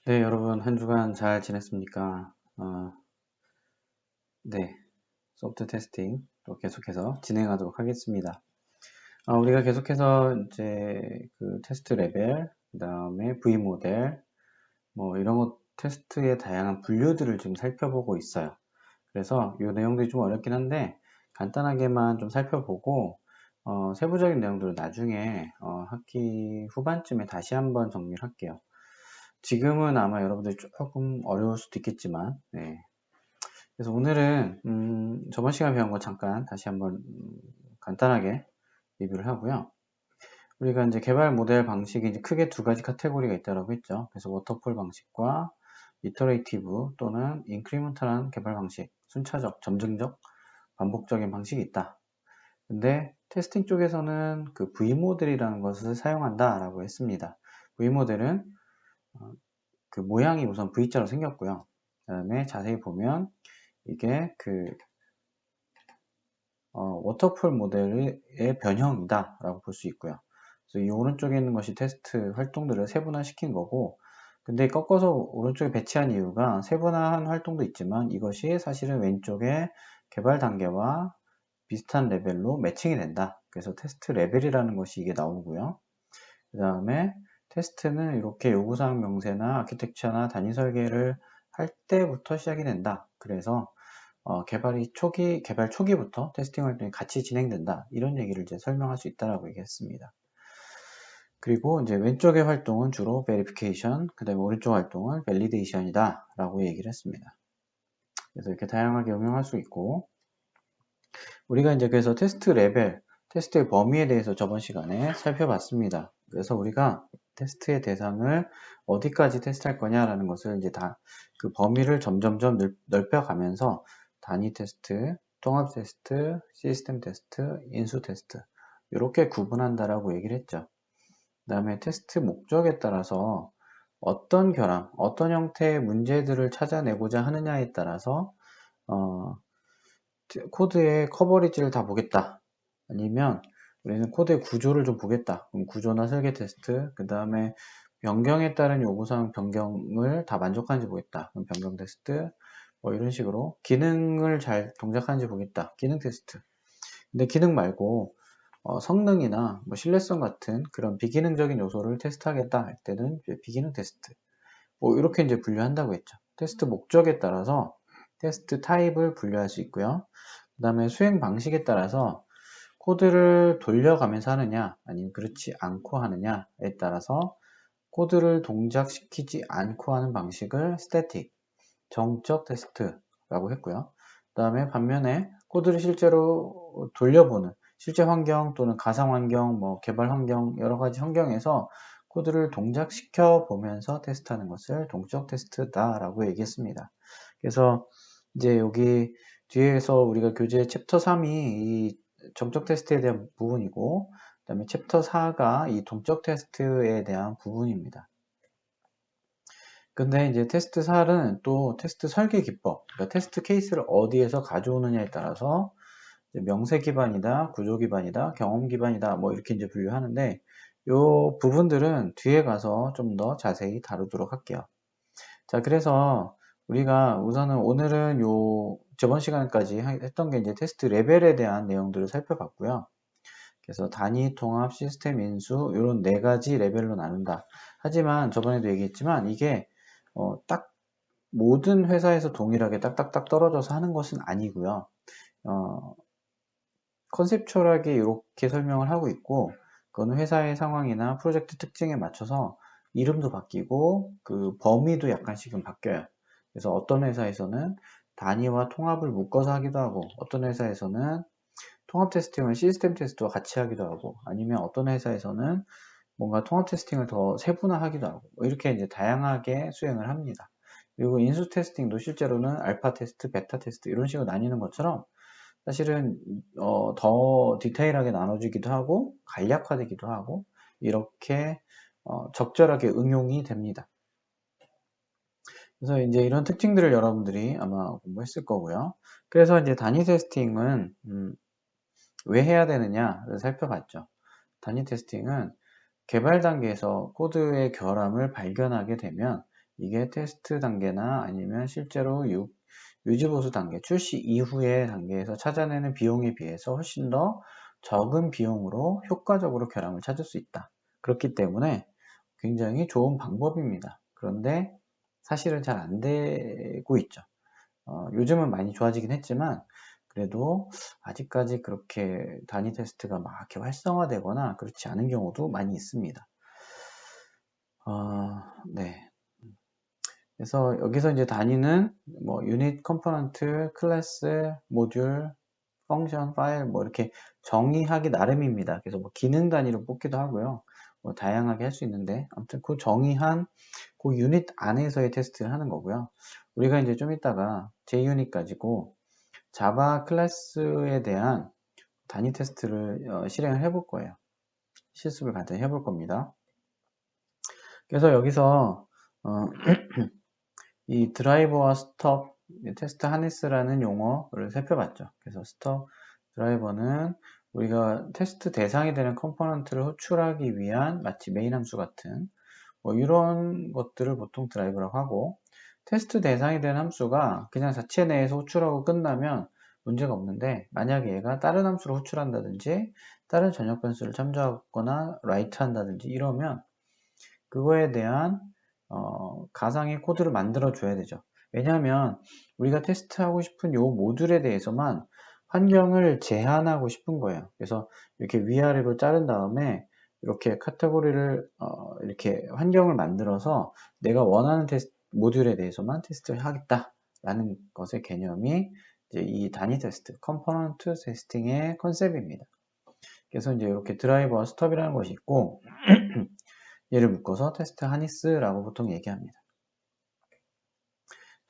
네, 여러분, 한 주간 잘 지냈습니까? 네, 소프트 테스팅 또 계속해서 진행하도록 하겠습니다. 우리가 계속해서 이제 그 테스트 레벨, 그 다음에 V 모델, 뭐 이런 것 테스트의 다양한 분류들을 좀 살펴보고 있어요. 그래서 이 내용들이 좀 어렵긴 한데 간단하게만 좀 살펴보고 세부적인 내용들은 나중에 학기 후반쯤에 다시 한번 정리를 할게요. 지금은 아마 여러분들이 조금 어려울 수도 있겠지만, 네. 그래서 오늘은 저번 시간에 배운 거 잠깐 다시 한번 간단하게 리뷰를 하고요. 우리가 이제 개발 모델 방식이 이제 크게 두 가지 카테고리가 있다고 했죠. 그래서 워터폴 방식과 이터레이티브 또는 인크리먼탈한 개발 방식, 순차적, 점증적, 반복적인 방식이 있다. 근데 테스팅 쪽에서는 그 V모델이라는 것을 사용한다라고 했습니다. V모델은 그 모양이 우선 V자로 생겼고요. 그 다음에 자세히 보면 이게 그 워터폴 모델의 변형이다 라고 볼 수 있고요. 그래서 이 오른쪽에 있는 것이 테스트 활동들을 세분화시킨 거고, 근데 꺾어서 오른쪽에 배치한 이유가 세분화한 활동도 있지만 이것이 사실은 왼쪽에 개발 단계와 비슷한 레벨로 매칭이 된다. 그래서 테스트 레벨이라는 것이 이게 나오고요. 그 다음에 테스트는 이렇게 요구사항 명세나 아키텍처나 단위 설계를 할 때부터 시작이 된다. 그래서 개발 초기부터 테스팅 활동이 같이 진행된다. 이런 얘기를 이제 설명할 수 있다라고 얘기했습니다. 그리고 이제 왼쪽의 활동은 주로 verification, 그 다음에 오른쪽 활동은 validation이다. 라고 얘기를 했습니다. 그래서 이렇게 다양하게 응용할 수 있고, 우리가 이제 그래서 테스트 레벨, 테스트의 범위에 대해서 저번 시간에 살펴봤습니다. 그래서 우리가 테스트의 대상을 어디까지 테스트할 거냐라는 것을 이제 다 그 범위를 점점점 넓혀가면서 단위 테스트, 통합 테스트, 시스템 테스트, 인수 테스트 이렇게 구분한다라고 얘기를 했죠. 그 다음에 테스트 목적에 따라서 어떤 결함, 어떤 형태의 문제들을 찾아내고자 하느냐에 따라서 코드의 커버리지를 다 보겠다. 아니면 우리는 코드의 구조를 좀 보겠다. 그럼 구조나 설계 테스트, 그 다음에 변경에 따른 요구사항 변경을 다 만족하는지 보겠다. 그럼 변경 테스트, 뭐 이런 식으로 기능을 잘 동작하는지 보겠다. 기능 테스트. 근데 기능 말고 성능이나 뭐 신뢰성 같은 그런 비기능적인 요소를 테스트하겠다 할 때는 비기능 테스트. 뭐 이렇게 이제 분류한다고 했죠. 테스트 목적에 따라서 테스트 타입을 분류할 수 있고요. 그 다음에 수행 방식에 따라서 코드를 돌려가면서 하느냐 아니면 그렇지 않고 하느냐에 따라서 코드를 동작시키지 않고 하는 방식을 스태틱, 정적 테스트라고 했고요. 그 다음에 반면에 코드를 실제로 돌려보는 실제 환경 또는 가상 환경, 뭐 개발 환경 여러 가지 환경에서 코드를 동작시켜 보면서 테스트하는 것을 동적 테스트다라고 얘기했습니다. 그래서 이제 여기 뒤에서 우리가 교재 챕터 3이 이 정적 테스트에 대한 부분이고, 그 다음에 챕터 4가 이 동적 테스트에 대한 부분입니다. 근데 이제 테스트 4는 또 테스트 설계 기법, 그러니까 테스트 케이스를 어디에서 가져오느냐에 따라서 명세 기반이다, 구조 기반이다, 경험 기반이다, 뭐 이렇게 이제 분류하는데, 요 부분들은 뒤에 가서 좀 더 자세히 다루도록 할게요. 자, 그래서 우리가 우선은 오늘은 요 저번 시간까지 했던 게 이제 테스트 레벨에 대한 내용들을 살펴봤고요. 그래서 단위, 통합, 시스템, 인수 이런 네 가지 레벨로 나눈다. 하지만 저번에도 얘기했지만 이게 딱 모든 회사에서 동일하게 딱딱딱 떨어져서 하는 것은 아니고요. 컨셉추얼하게 이렇게 설명을 하고 있고, 그건 회사의 상황이나 프로젝트 특징에 맞춰서 이름도 바뀌고 그 범위도 약간씩은 바뀌어요. 그래서 어떤 회사에서는 단위와 통합을 묶어서 하기도 하고, 어떤 회사에서는 통합 테스팅을 시스템 테스트와 같이 하기도 하고, 아니면 어떤 회사에서는 뭔가 통합 테스팅을 더 세분화하기도 하고, 뭐 이렇게 이제 다양하게 수행을 합니다. 그리고 인수 테스팅도 실제로는 알파 테스트, 베타 테스트 이런 식으로 나뉘는 것처럼 사실은 더 디테일하게 나눠지기도 하고 간략화되기도 하고 이렇게 적절하게 응용이 됩니다. 그래서 이제 이런 특징들을 여러분들이 아마 공부했을 거고요. 그래서 이제 단위 테스팅은 왜 해야 되느냐를 살펴봤죠. 단위 테스팅은 개발 단계에서 코드의 결함을 발견하게 되면 이게 테스트 단계나 아니면 실제로 유지보수 단계, 출시 이후의 단계에서 찾아내는 비용에 비해서 훨씬 더 적은 비용으로 효과적으로 결함을 찾을 수 있다. 그렇기 때문에 굉장히 좋은 방법입니다. 그런데 사실은 잘 안 되고 있죠. 요즘은 많이 좋아지긴 했지만 그래도 아직까지 그렇게 단위 테스트가 막 이렇게 활성화되거나 그렇지 않은 경우도 많이 있습니다. 네. 그래서 여기서 이제 단위는 뭐 유닛, 컴포넌트, 클래스, 모듈, 펑션, 파일 뭐 이렇게 정의하기 나름입니다. 그래서 뭐 기능 단위로 뽑기도 하고요. 뭐 다양하게 할 수 있는데 아무튼 그 정의한 그 유닛 안에서의 테스트를 하는 거고요. 우리가 이제 좀 이따가 JUnit 가지고 자바 클래스에 대한 단위 테스트를 실행을 해볼 거예요. 실습을 간단히 해볼 겁니다. 그래서 여기서 이 드라이버와 스톱, 테스트 하니스라는 용어를 살펴봤죠. 그래서 스톱 드라이버는 우리가 테스트 대상이 되는 컴포넌트를 호출하기 위한 마치 메인 함수 같은 뭐 이런 것들을 보통 드라이버라고 하고, 테스트 대상이 되는 함수가 그냥 자체 내에서 호출하고 끝나면 문제가 없는데, 만약에 얘가 다른 함수를 호출한다든지 다른 전역 변수를 참조하거나 라이트 한다든지 이러면 그거에 대한 가상의 코드를 만들어 줘야 되죠. 왜냐하면 우리가 테스트하고 싶은 요 모듈에 대해서만 환경을 제한하고 싶은 거예요. 그래서 이렇게 위아래로 자른 다음에 이렇게 카테고리를 이렇게 환경을 만들어서 내가 원하는 모듈에 대해서만 테스트를 하겠다라는 것의 개념이 이제 이 단위 테스트, 컴포넌트 테스팅의 컨셉입니다. 그래서 이제 이렇게 드라이버와 스톱이라는 것이 있고 얘를 묶어서 테스트 하니스라고 보통 얘기합니다.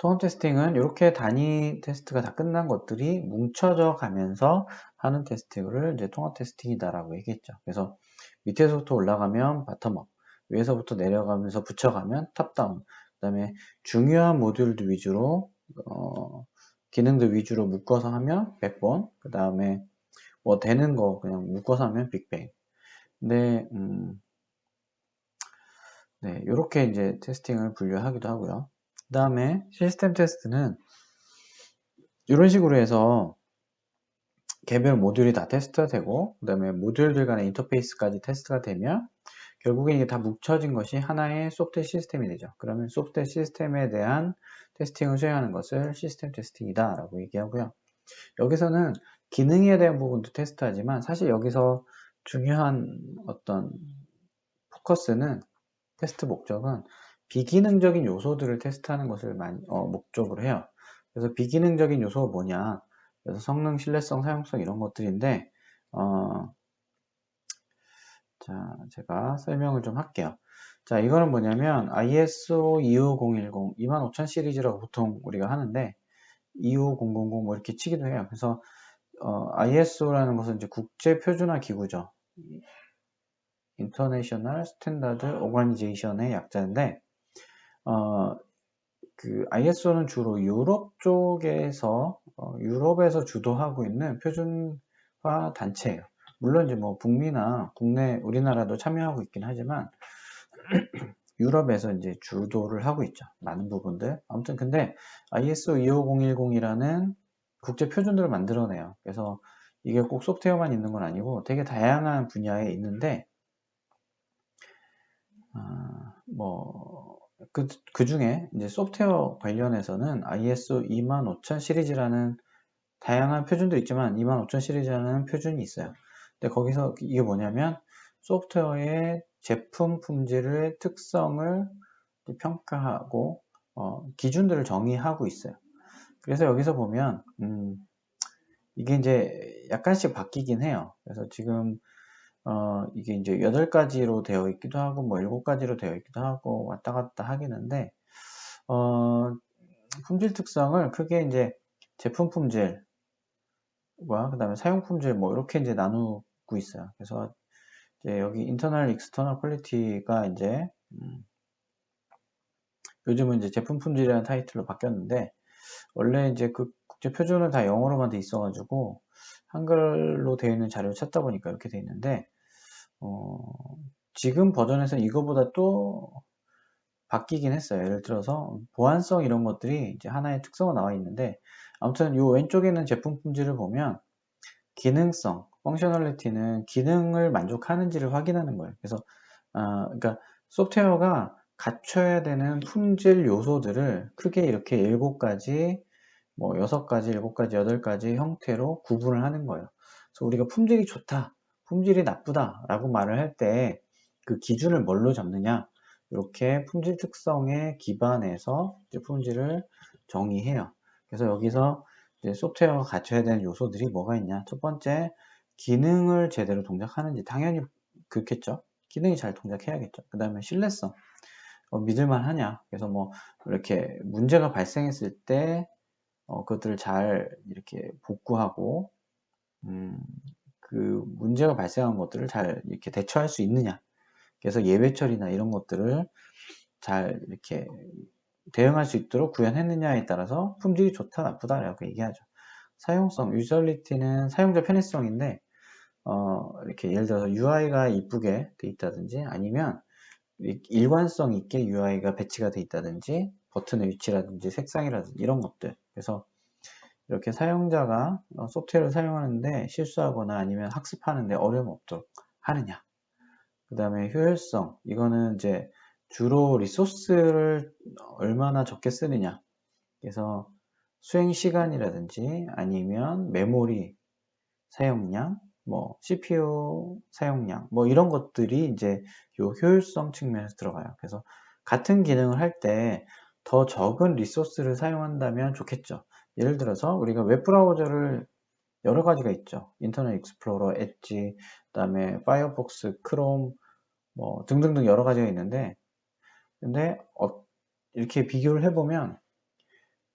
통합 테스팅은 이렇게 단위 테스트가 다 끝난 것들이 뭉쳐져 가면서 하는 테스팅을 이제 통합 테스팅이다라고 얘기했죠. 그래서 밑에서부터 올라가면 바텀업, 위에서부터 내려가면서 붙여가면 탑다운, 그 다음에 중요한 모듈들 위주로 기능들 위주로 묶어서 하면 백본, 그 다음에 뭐 되는 거 그냥 묶어서 하면 빅뱅. 근데 네, 이렇게 이제 테스팅을 분류하기도 하고요. 그 다음에 시스템 테스트는 이런 식으로 해서 개별 모듈이 다 테스트가 되고, 그 다음에 모듈들 간의 인터페이스까지 테스트가 되면 결국에 이게 다 뭉쳐진 것이 하나의 소프트웨어 시스템이 되죠. 그러면 소프트웨어 시스템에 대한 테스팅을 수행하는 것을 시스템 테스팅이다 라고 얘기하고요. 여기서는 기능에 대한 부분도 테스트하지만 사실 여기서 중요한 어떤 포커스는, 테스트 목적은 비기능적인 요소들을 테스트하는 것을 목적으로 해요. 그래서 비기능적인 요소가 뭐냐? 그래서 성능, 신뢰성, 사용성 이런 것들인데, 자, 제가 설명을 좀 할게요. 자, 이거는 뭐냐면 ISO 25010, 25000 시리즈라고 보통 우리가 하는데 25000 뭐 이렇게 치기도 해요. 그래서 ISO라는 것은 이제 국제 표준화 기구죠. International Standard Organization의 약자인데, 그 ISO는 주로 유럽 쪽에서 유럽에서 주도하고 있는 표준화 단체예요. 물론 이제 뭐 북미나 국내 우리나라도 참여하고 있긴 하지만 유럽에서 이제 주도를 하고 있죠. 많은 부분들. 아무튼 근데 ISO 25010이라는 국제 표준들을 만들어내요. 그래서 이게 꼭 소프트웨어만 있는 건 아니고 되게 다양한 분야에 있는데 그 중에 이제 소프트웨어 관련해서는 ISO 25000 시리즈라는 다양한 표준도 있지만 25000 시리즈라는 표준이 있어요. 근데 거기서 이게 뭐냐면 소프트웨어의 제품 품질의 특성을 평가하고 기준들을 정의하고 있어요. 그래서 여기서 보면 이게 이제 약간씩 바뀌긴 해요. 그래서 지금 이게 이제 8가지로 되어 있기도 하고, 뭐 7가지로 되어 있기도 하고, 왔다 갔다 하겠는데, 품질 특성을 크게 이제 제품 품질과, 그 다음에 사용 품질, 뭐, 이렇게 이제 나누고 있어요. 그래서 이제 여기 internal, external quality가 이제, 요즘은 이제 제품 품질이라는 타이틀로 바뀌었는데, 원래 이제 그 국제 표준은 다 영어로만 돼 있어가지고, 한글로 되어 있는 자료를 찾다 보니까 이렇게 돼 있는데, 지금 버전에서 이거보다 또 바뀌긴 했어요. 예를 들어서 보안성 이런 것들이 이제 하나의 특성으로 나와 있는데, 아무튼 요 왼쪽에 있는 제품 품질을 보면 기능성, 펑셔널리티는 기능을 만족하는지를 확인하는 거예요. 그래서 그러니까 소프트웨어가 갖춰야 되는 품질 요소들을 크게 이렇게 7가지, 뭐 6가지, 7가지, 8가지 형태로 구분을 하는 거예요. 그래서 우리가 품질이 좋다, 품질이 나쁘다 라고 말을 할 때 그 기준을 뭘로 잡느냐, 이렇게 품질 특성에 기반해서 이제 품질을 정의해요. 그래서 여기서 이제 소프트웨어가 갖춰야 되는 요소들이 뭐가 있냐. 첫 번째, 기능을 제대로 동작하는지. 당연히 그렇겠죠. 기능이 잘 동작해야겠죠. 그 다음에 신뢰성. 믿을만 하냐. 그래서 뭐 이렇게 문제가 발생했을 때 그것들을 잘 이렇게 복구하고 그 문제가 발생한 것들을 잘 이렇게 대처할 수 있느냐. 그래서 예외 처리나 이런 것들을 잘 이렇게 대응할 수 있도록 구현했느냐에 따라서 품질이 좋다 나쁘다라고 얘기하죠. 사용성, 유저리티는 사용자 편의성인데 이렇게 예를 들어서 UI가 이쁘게 돼 있다든지 아니면 일관성 있게 UI가 배치가 돼 있다든지 버튼의 위치라든지 색상이라든지 이런 것들. 그래서 이렇게 사용자가 소프트웨어를 사용하는데 실수하거나 아니면 학습하는데 어려움 없도록 하느냐. 그 다음에 효율성. 이거는 이제 주로 리소스를 얼마나 적게 쓰느냐. 그래서 수행 시간이라든지 아니면 메모리 사용량, 뭐 CPU 사용량, 뭐 이런 것들이 이제 요 효율성 측면에서 들어가요. 그래서 같은 기능을 할 때 더 적은 리소스를 사용한다면 좋겠죠. 예를 들어서 우리가 웹브라우저를 여러 가지가 있죠. 인터넷 익스플로러, 엣지, 그다음에 파이어폭스, 크롬, 뭐 등등등 여러 가지가 있는데, 근데 이렇게 비교를 해보면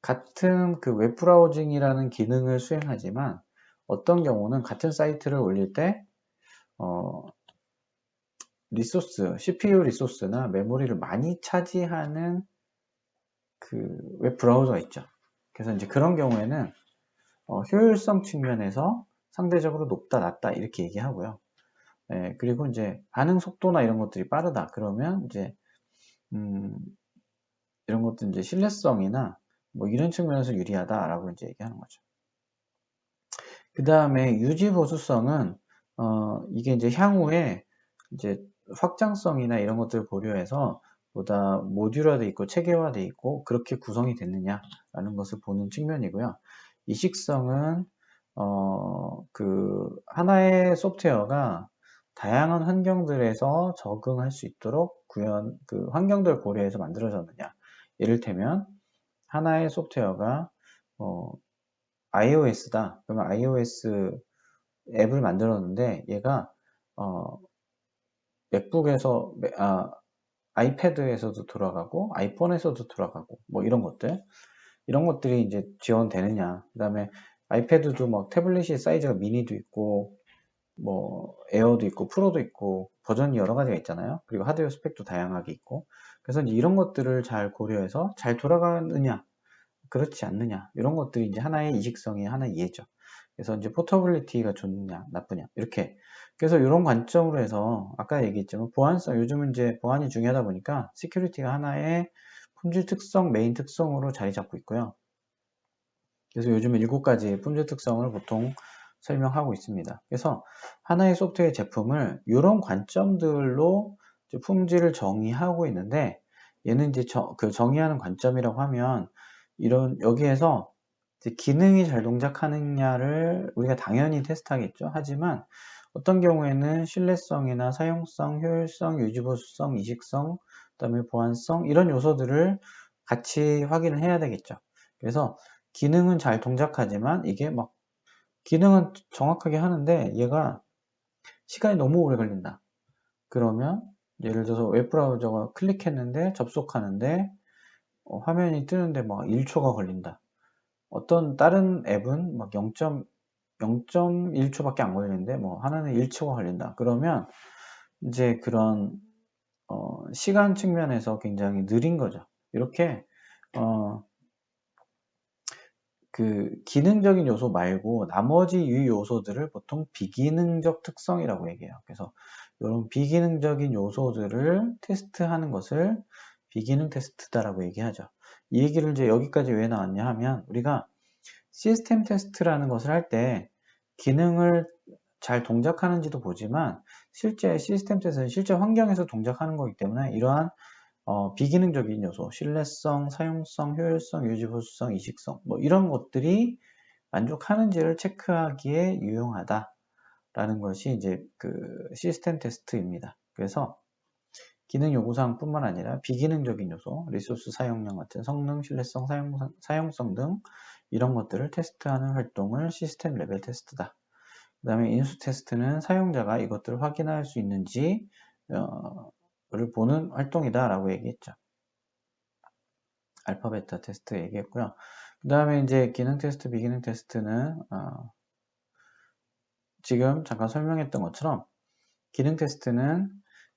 같은 그 웹브라우징이라는 기능을 수행하지만 어떤 경우는 같은 사이트를 올릴 때 리소스, CPU 리소스나 메모리를 많이 차지하는 그 웹브라우저가 있죠. 그래서 이제 그런 경우에는 효율성 측면에서 상대적으로 높다, 낮다 이렇게 얘기하고요. 그리고 이제 반응 속도나 이런 것들이 빠르다. 그러면 이제 이런 것도 이제 신뢰성이나 뭐 이런 측면에서 유리하다라고 이제 얘기하는 거죠. 그 다음에 유지 보수성은 이게 이제 향후에 이제 확장성이나 이런 것들을 고려해서 보다 모듈화돼 있고 체계화돼 있고 그렇게 구성이 됐느냐라는 것을 보는 측면이고요. 이식성은 그 하나의 소프트웨어가 다양한 환경들에서 적응할 수 있도록 그 환경들을 고려해서 만들어졌느냐. 예를테면 하나의 소프트웨어가 iOS다. 그러면 iOS 앱을 만들었는데 얘가 맥북에서 아이패드에서도 돌아가고 아이폰에서도 돌아가고 뭐 이런 것들이 이제 지원되느냐. 그 다음에 아이패드도 뭐 태블릿이 사이즈가 미니도 있고 뭐 에어도 있고 프로도 있고 버전이 여러 가지가 있잖아요. 그리고 하드웨어 스펙도 다양하게 있고 그래서 이제 이런 것들을 잘 고려해서 잘 돌아가느냐 그렇지 않느냐 이런 것들이 이제 하나의 이식성의 하나의 예죠. 그래서 이제 포터빌리티가 좋느냐 나쁘냐 이렇게 그래서 이런 관점으로 해서 아까 얘기했지만 보안성 요즘은 이제 보안이 중요하다 보니까 시큐리티가 하나의 품질 특성 메인 특성으로 자리 잡고 있고요. 그래서 요즘은 7가지 품질 특성을 보통 설명하고 있습니다. 그래서 하나의 소프트웨어 제품을 이런 관점들로 품질을 정의하고 있는데 얘는 이제 그 정의하는 관점이라고 하면 이런 여기에서 기능이 잘 동작하느냐를 우리가 당연히 테스트하겠죠. 하지만 어떤 경우에는 신뢰성이나 사용성, 효율성, 유지보수성, 이식성, 그다음에 보안성 이런 요소들을 같이 확인을 해야 되겠죠. 그래서 기능은 잘 동작하지만 이게 막 기능은 정확하게 하는데 얘가 시간이 너무 오래 걸린다. 그러면 예를 들어서 웹브라우저가 클릭했는데 접속하는데 화면이 뜨는데 막 1초가 걸린다. 어떤 다른 앱은 막 0.1초밖에 안 걸리는데 뭐 하나는 1초가 걸린다. 그러면 이제 그런 시간 측면에서 굉장히 느린 거죠. 이렇게 그 기능적인 요소 말고 나머지 유 요소들을 보통 비기능적 특성이라고 얘기해요. 그래서 이런 비기능적인 요소들을 테스트하는 것을 비기능 테스트다라고 얘기하죠. 이 얘기를 이제 여기까지 왜 나왔냐 하면 우리가 시스템 테스트라는 것을 할 때 기능을 잘 동작하는지도 보지만 실제 시스템 테스트는 실제 환경에서 동작하는 거기 때문에 이러한 비기능적인 요소, 신뢰성, 사용성, 효율성, 유지보수성, 이식성 뭐 이런 것들이 만족하는지를 체크하기에 유용하다라는 것이 이제 그 시스템 테스트입니다. 그래서 기능 요구사항뿐만 아니라 비기능적인 요소, 리소스 사용량 같은 성능, 신뢰성, 사용성 등 이런 것들을 테스트하는 활동을 시스템 레벨 테스트다. 그 다음에 인수 테스트는 사용자가 이것들을 확인할 수 있는지 를 보는 활동이다 라고 얘기했죠. 알파 베타 테스트 얘기했고요. 그 다음에 이제 기능 테스트, 비기능 테스트는 지금 잠깐 설명했던 것처럼 기능 테스트는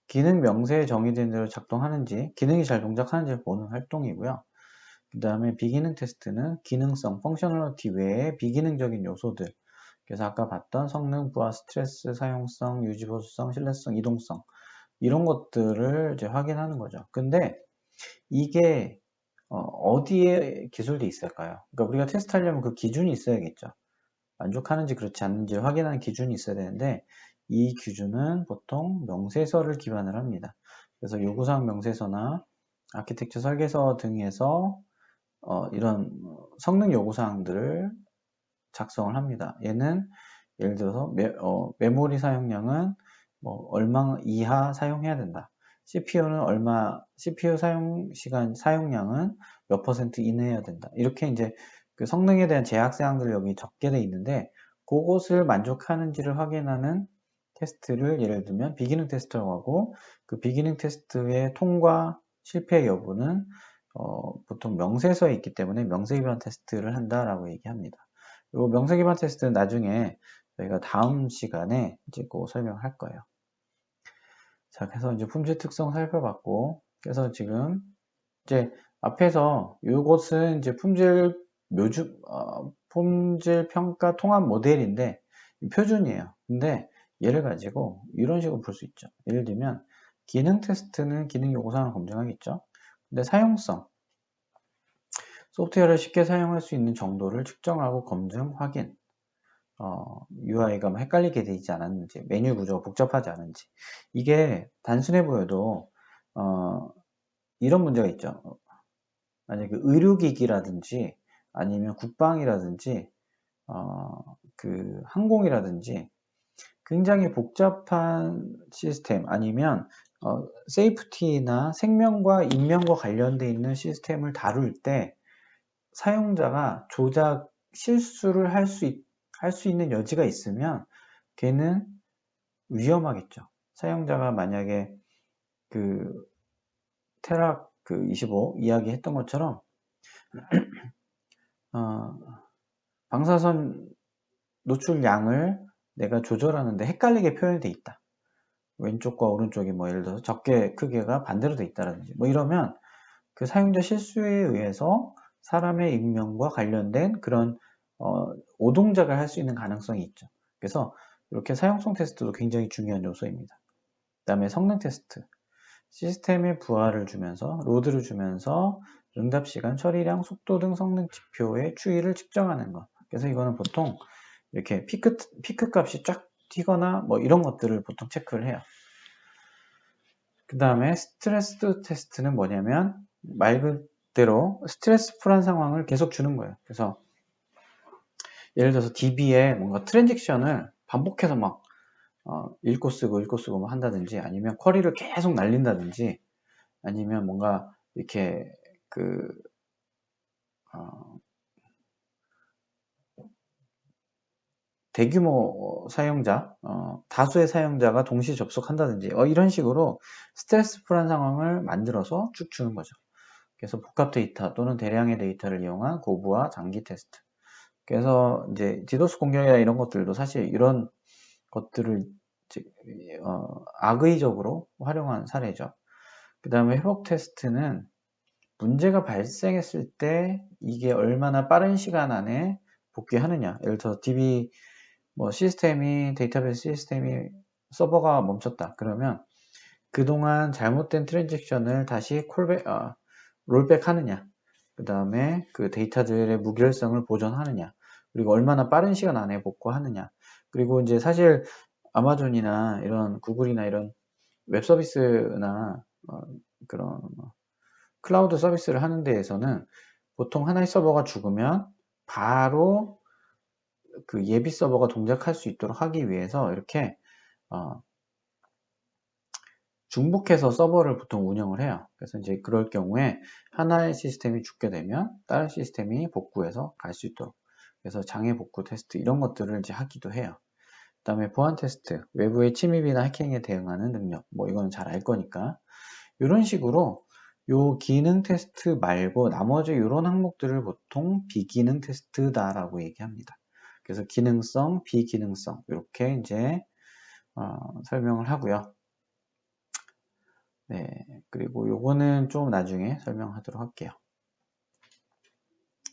기능 명세에 정의된 대로 작동하는지, 기능이 잘 동작하는지를 보는 활동이고요. 그 다음에 비기능 테스트는 기능성, 펑셔널리티 외에 비기능적인 요소들, 그래서 아까 봤던 성능, 부하, 스트레스, 사용성, 유지보수성, 신뢰성, 이동성 이런 것들을 이제 확인하는 거죠. 근데 이게 어디에 기술이 있을까요? 그러니까 우리가 테스트하려면 그 기준이 있어야겠죠. 만족하는지 그렇지 않는지 확인하는 기준이 있어야 되는데 이 기준은 보통 명세서를 기반을 합니다. 그래서 요구사항 명세서나 아키텍처 설계서 등에서 이런 성능 요구사항들을 작성을 합니다. 얘는 예를 들어서 메모리 사용량은 뭐 얼마 이하 사용해야 된다. CPU는 CPU 사용량은 몇 퍼센트 이내여야 된다. 이렇게 이제 그 성능에 대한 제약사항들을 여기 적게 돼 있는데 그것을 만족하는지를 확인하는 테스트를 예를 들면 비기능 테스트라고 하고 그 비기능 테스트의 통과 실패 여부는 보통 명세서에 있기 때문에 명세 기반 테스트를 한다라고 얘기합니다. 이 명세 기반 테스트는 나중에 저희가 다음 시간에 이제 꼭 설명할 거예요. 자, 그래서 이제 품질 특성 살펴봤고, 그래서 지금 이제 앞에서 이것은 이제 품질 평가 통합 모델인데 표준이에요. 근데 얘를 가지고 이런 식으로 볼 수 있죠. 예를 들면 기능 테스트는 기능 요구사항을 검증하겠죠. 근데 사용성, 소프트웨어를 쉽게 사용할 수 있는 정도를 측정하고 검증, 확인. UI가 뭐 헷갈리게 되지 않았는지, 메뉴 구조가 복잡하지 않은지. 이게 단순해 보여도, 이런 문제가 있죠. 만약에 의료기기라든지, 아니면 국방이라든지, 그 항공이라든지, 굉장히 복잡한 시스템, 아니면, 세이프티나 생명과 인명과 관련되어 있는 시스템을 다룰 때, 사용자가 조작 실수를 할 수 있는 여지가 있으면 걔는 위험하겠죠. 사용자가 만약에 그 테락 그 25 이야기 했던 것처럼 방사선 노출량을 내가 조절하는데 헷갈리게 표현되어 있다. 왼쪽과 오른쪽이 뭐 예를 들어서 적게 크기가 반대로 되어 있다든지 뭐 이러면 그 사용자 실수에 의해서 사람의 익명과 관련된 그런 오동작을 할 수 있는 가능성이 있죠. 그래서 이렇게 사용성 테스트도 굉장히 중요한 요소입니다. 그 다음에 성능 테스트. 시스템에 부하를 주면서 로드를 주면서 응답 시간, 처리량, 속도 등 성능 지표의 추이를 측정하는 것. 그래서 이거는 보통 이렇게 피크 값이 쫙 튀거나 뭐 이런 것들을 보통 체크를 해요. 그 다음에 스트레스 테스트는 뭐냐면 말 그대로 스트레스풀한 상황을 계속 주는 거예요. 그래서 예를 들어서 DB에 뭔가 트랜잭션을 반복해서 막 읽고 쓰고 뭐 한다든지 아니면 쿼리를 계속 날린다든지 아니면 뭔가 이렇게 그 대규모 사용자, 다수의 사용자가 동시에 접속한다든지 이런 식으로 스트레스풀한 상황을 만들어서 쭉 주는 거죠. 그래서 복합 데이터 또는 대량의 데이터를 이용한 고부하 장기 테스트. 그래서 이제 디도스 공격이나 이런 것들도 사실 이런 것들을 악의적으로 활용한 사례죠. 그 다음에 회복 테스트는 문제가 발생했을 때 이게 얼마나 빠른 시간 안에 복귀하느냐. 예를 들어서 DB 데이터베이스 시스템이 서버가 멈췄다. 그러면 그동안 잘못된 트랜잭션을 다시 롤백 하느냐, 그 다음에 그 데이터들의 무결성을 보존하느냐, 그리고 얼마나 빠른 시간 안에 복구하느냐, 그리고 이제 사실 아마존이나 이런 구글이나 이런 웹 서비스나 그런 클라우드 서비스를 하는 데에서는 보통 하나의 서버가 죽으면 바로 그 예비 서버가 동작할 수 있도록 하기 위해서 이렇게 중복해서 서버를 보통 운영을 해요. 그래서 이제 그럴 경우에 하나의 시스템이 죽게 되면 다른 시스템이 복구해서 갈 수 있도록. 그래서 장애 복구 테스트 이런 것들을 이제 하기도 해요. 그 다음에 보안 테스트, 외부의 침입이나 해킹에 대응하는 능력, 뭐 이거는 잘 알 거니까. 이런 식으로 요 기능 테스트 말고 나머지 이런 항목들을 보통 비기능 테스트다라고 얘기합니다. 그래서 기능성, 비기능성 이렇게 이제 설명을 하고요. 네, 그리고 요거는 좀 나중에 설명하도록 할게요.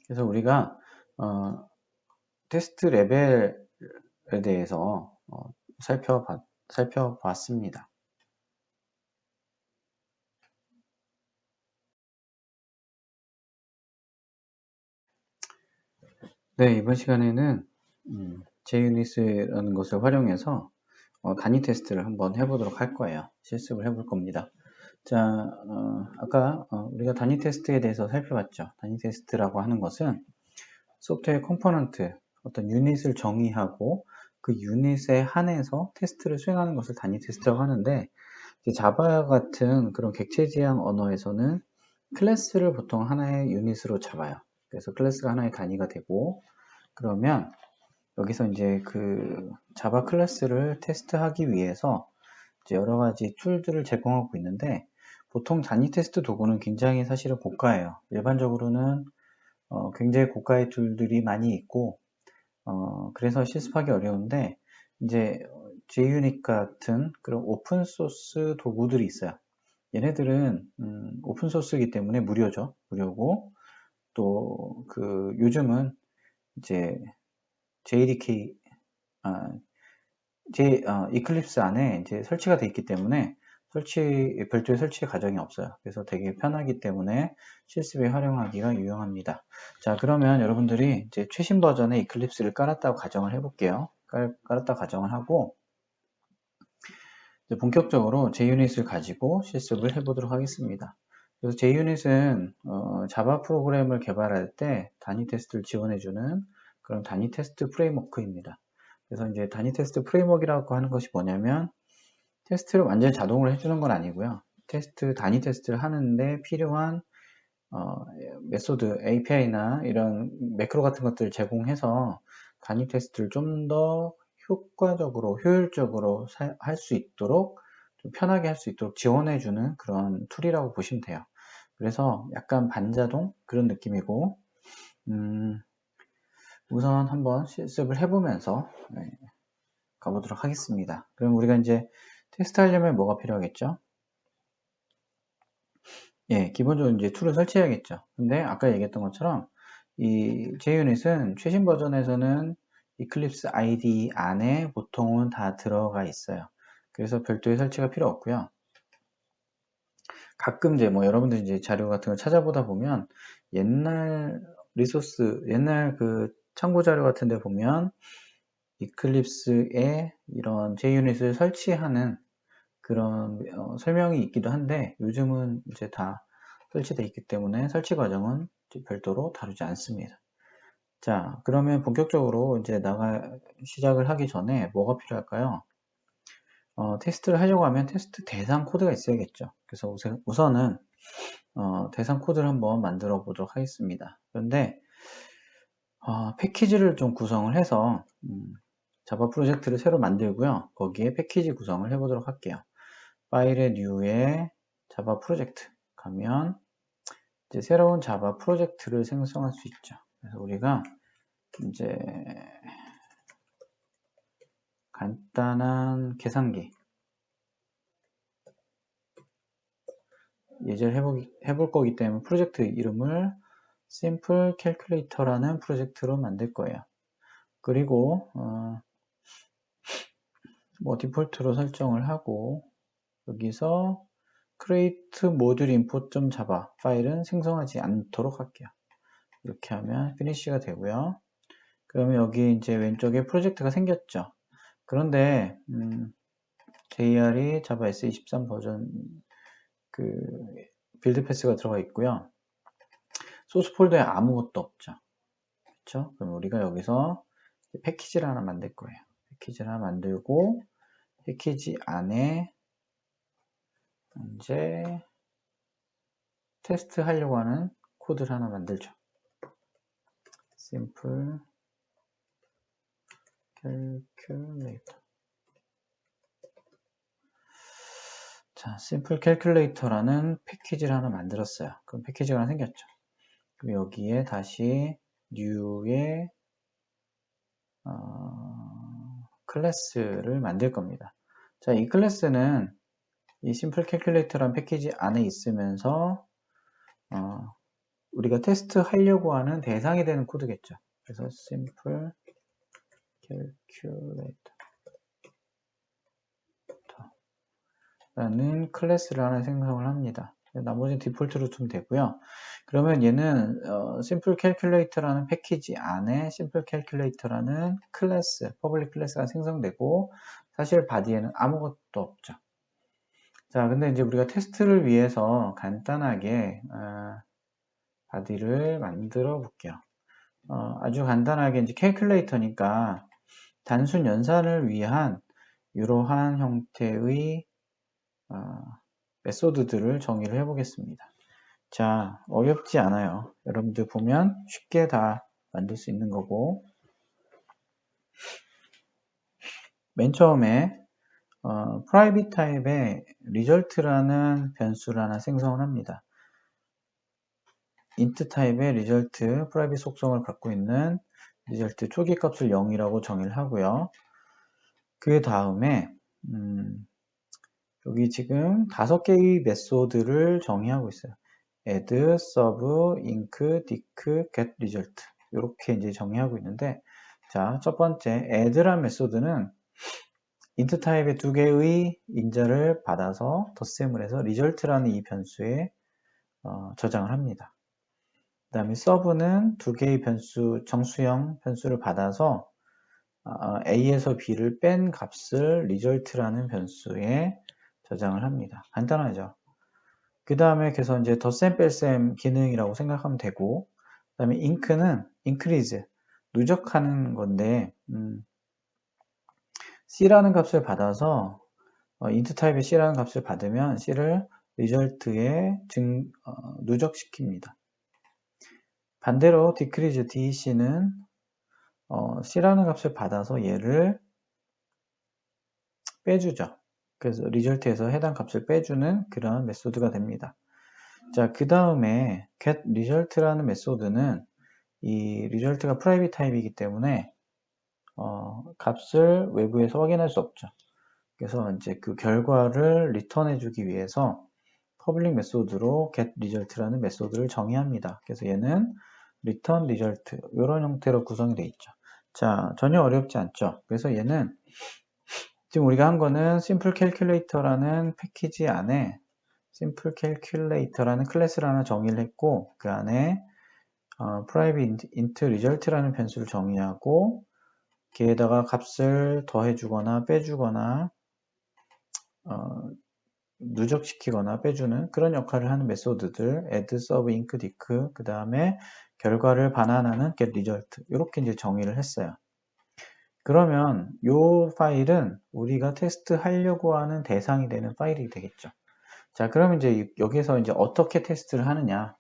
그래서 우리가 테스트 레벨에 대해서 살펴봤습니다. 네, 이번 시간에는 JUnit라는 것을 활용해서 단위 테스트를 한번 해보도록 할 거예요. 실습을 해볼 겁니다. 자, 아까 우리가 단위 테스트에 대해서 살펴봤죠. 단위 테스트라고 하는 것은 소프트웨어 컴포넌트, 어떤 유닛을 정의하고 그 유닛에 한해서 테스트를 수행하는 것을 단위 테스트라고 하는데, 자바 같은 그런 객체 지향 언어에서는 클래스를 보통 하나의 유닛으로 잡아요. 그래서 클래스가 하나의 단위가 되고, 그러면 여기서 이제 그 자바 클래스를 테스트하기 위해서 이제 여러 가지 툴들을 제공하고 있는데, 보통 단위 테스트 도구는 굉장히 사실은 고가예요. 일반적으로는 굉장히 고가의 툴들이 많이 있고, 그래서 실습하기 어려운데, 이제 JUnit 같은 그런 오픈소스 도구들이 있어요. 얘네들은 오픈소스이기 때문에 무료죠. 무료고, 또 그 요즘은 이제 JDK, 이클립스 안에 이제 설치가 되어 있기 때문에 별도의 설치 과정이 없어요. 그래서 되게 편하기 때문에 실습에 활용하기가 유용합니다. 자, 그러면 여러분들이 이제 최신 버전의 이클립스를 깔았다고 가정을 해볼게요. 깔았다고 가정을 하고, 이제 본격적으로 JUnit을 가지고 실습을 해보도록 하겠습니다. 그래서 JUnit은 자바 프로그램을 개발할 때 단위 테스트를 지원해주는 그런 단위 테스트 프레임워크입니다. 그래서 이제 단위 테스트 프레임워크라고 하는 것이 뭐냐면 테스트를 완전히 자동으로 해주는 건 아니고요. 단위 테스트를 하는데 필요한 메소드, API나 이런 매크로 같은 것들을 제공해서 단위 테스트를 좀 더 효과적으로, 효율적으로 할 수 있도록, 좀 편하게 할 수 있도록 지원해주는 그런 툴이라고 보시면 돼요. 그래서 약간 반자동 그런 느낌이고, 우선 한번 실습을 해보면서 가보도록 하겠습니다. 그럼 우리가 이제 테스트 하려면 뭐가 필요하겠죠? 예, 기본적으로 이제 툴을 설치해야겠죠. 근데 아까 얘기했던 것처럼 이 JUnit은 최신 버전에서는 Eclipse IDE 안에 보통은 다 들어가 있어요. 그래서 별도의 설치가 필요 없고요. 가끔 이제 뭐 여러분들 이제 자료 같은 거 찾아보다 보면 옛날 옛날 그 참고 자료 같은 데 보면 Eclipse에 이런 JUnit을 설치하는 그런 설명이 있기도 한데 요즘은 이제 다 설치되어 있기 때문에 설치 과정은 별도로 다루지 않습니다. 자, 그러면 본격적으로 이제 시작을 하기 전에 뭐가 필요할까요? 테스트를 하려고 하면 테스트 대상 코드가 있어야겠죠. 그래서 우선은 대상 코드를 한번 만들어 보도록 하겠습니다. 그런데 패키지를 좀 구성을 해서 자바 프로젝트를 새로 만들고요. 거기에 패키지 구성을 해보도록 할게요. 파일의 New에 자바 프로젝트 가면 이제 새로운 자바 프로젝트를 생성할 수 있죠. 그래서 우리가 이제 간단한 계산기 예제를 해볼 거기 때문에 프로젝트 이름을 Simple Calculator라는 프로젝트로 만들 거예요. 그리고 뭐 디폴트로 설정을 하고 여기서 create module import.java 파일은 생성하지 않도록 할게요. 이렇게 하면 finish가 되고요. 그러면 여기 이제 왼쪽에 프로젝트가 생겼죠. 그런데 JR이 자바 S23 버전 그 빌드 패스가 들어가 있고요. 소스 폴더에 아무것도 없죠. 그렇죠? 그럼 우리가 여기서 패키지를 하나 만들 거예요. 패키지를 하나 만들고 패키지 안에 이제 테스트 하려고 하는 코드를 하나 만들죠. simple calculator. 자, simple calculator라는 패키지를 하나 만들었어요. 그럼 패키지가 하나 생겼죠. 그럼 여기에 다시 new에 클래스를 만들 겁니다. 자, 이 클래스는 이 simple calculator라는 패키지 안에 있으면서 우리가 테스트 하려고 하는 대상이 되는 코드겠죠. 그래서 simple calculator 라는 클래스를 하나 생성을 합니다. 나머지는 디폴트로 두면 되고요. 그러면 얘는 simple calculator라는 패키지 안에 simple calculator라는 클래스, 퍼블릭 클래스가 생성되고 사실 바디에는 아무것도 없죠. 자, 근데 이제 우리가 테스트를 위해서 간단하게 바디를 만들어 볼게요. 아주 간단하게 이제 calculator니까 단순 연산을 위한 이러한 형태의 메소드들을 정의를 해보겠습니다. 자, 어렵지 않아요. 여러분들 보면 쉽게 다 만들 수 있는 거고 맨 처음에 private type의 result라는 변수를 하나 생성을 합니다. int 타입의 result, private 속성을 갖고 있는 result 초기 값을 0이라고 정의를 하고요. 그 다음에 여기 지금 5개의 메소드를 정의하고 있어요. add, sub, inc, dic, get result 이렇게 이제 정의하고 있는데 자, 첫 번째 add란 메소드는 int 타입의 2개의 인자를 받아서 덧셈을 해서 result라는 이 변수에 저장을 합니다. 그 다음에 sub는 2개의 변수, 정수형 변수를 받아서 a에서 b를 뺀 값을 result라는 변수에 저장을 합니다. 간단하죠. 그 다음에 그래서 이제 덧셈 뺄셈 기능이라고 생각하면 되고 그 다음에 inc는 increase 누적하는 건데 c라는 값을 받아서 int 타입의 c라는 값을 받으면 c를 result에 누적시킵니다. 반대로 decrease dec는 c라는 값을 받아서 얘를 빼주죠. 그래서 result에서 해당 값을 빼주는 그런 메소드가 됩니다. 자, 그 다음에 get result라는 메소드는 이 result가 private 타입이기 때문에 값을 외부에서 확인할 수 없죠. 그래서 이제 그 결과를 리턴해 주기 위해서 public 메소드로 get result라는 메소드를 정의합니다. 그래서 얘는 return result 이런 형태로 구성이 되어 있죠. 자, 전혀 어렵지 않죠. 그래서 얘는 지금 우리가 한 거는 simple calculator라는 패키지 안에 simple calculator라는 클래스를 하나 정의를 했고 그 안에 private int result라는 변수를 정의하고 걔에다가 값을 더해주거나 빼주거나 누적시키거나 빼주는 그런 역할을 하는 메소드들 add, sub, inc, dic 그 다음에 결과를 반환하는 get result 이렇게 이제 정의를 했어요. 그러면 이 파일은 우리가 테스트 하려고 하는 대상이 되는 파일이 되겠죠. 자, 그러면 이제 여기서 이제 어떻게 테스트를 하느냐?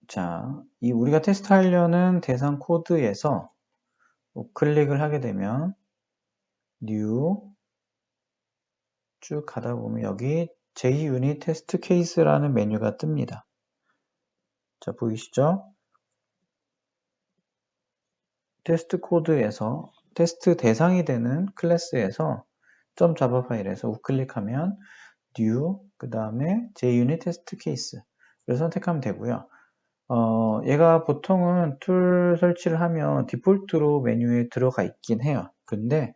자, 이 우리가 테스트 하려는 대상 코드에서 클릭을 하게 되면 new 쭉 가다 보면 여기 JUnit 테스트 케이스라는 메뉴가 뜹니다. 자, 보이시죠? 테스트 코드에서 테스트 대상이 되는 클래스에서 .java 파일에서 우클릭하면 new 그 다음에 JUnit 테스트 케이스를 선택하면 되고요. 얘가 보통은 툴 설치를 하면 디폴트로 메뉴에 들어가 있긴 해요. 근데